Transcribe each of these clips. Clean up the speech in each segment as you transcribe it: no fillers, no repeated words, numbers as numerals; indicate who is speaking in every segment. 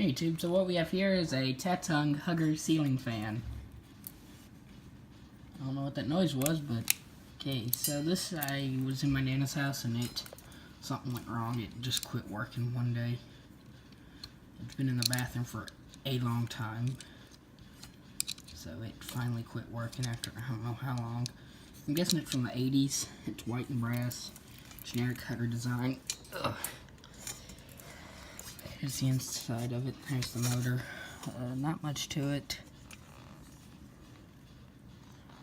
Speaker 1: Hey YouTube, so what we have here is a Tatung Hugger ceiling fan. I don't know what that noise was, but okay. So this, I was in my Nana's house and something went wrong. It just quit working one day. It's been in the bathroom for a long time. So it finally quit working after I don't know how long. I'm guessing it's from the 80s. It's white and brass. Generic Hugger design. Ugh. Here's the inside of it. There's the motor. Not much to it.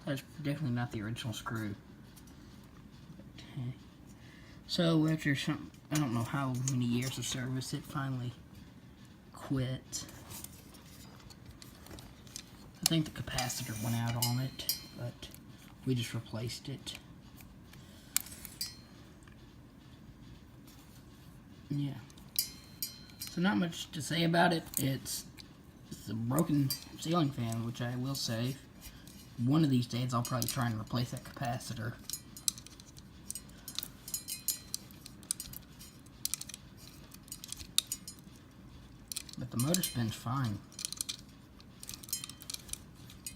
Speaker 1: That's definitely not the original screw. Okay. So after some, I don't know how many years of service, it finally quit. I think the capacitor went out on it, but we just replaced it. Yeah. So not much to say about it. It's a broken ceiling fan, which I will say, one of these days I'll probably try and replace that capacitor. But the motor spins fine.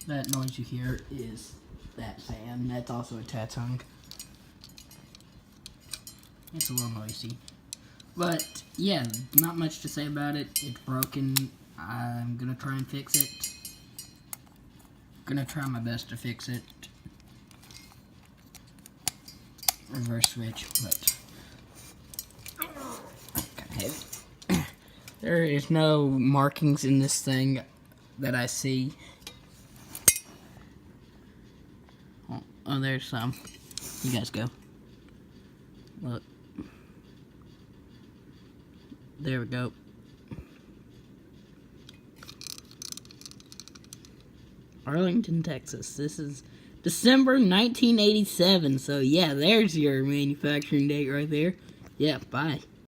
Speaker 1: That noise you hear is that fan. That's also a Tatung. It's a little noisy. But, yeah, not much to say about it. It's broken. I'm gonna try and fix it. Gonna try my best to fix it. Reverse switch, but kinda heavy. There is no markings in this thing that I see. Oh, there's some. You guys go. Look. There we go. Arlington, Texas. This is December 1987. So yeah, there's your manufacturing date right there. Yeah, bye.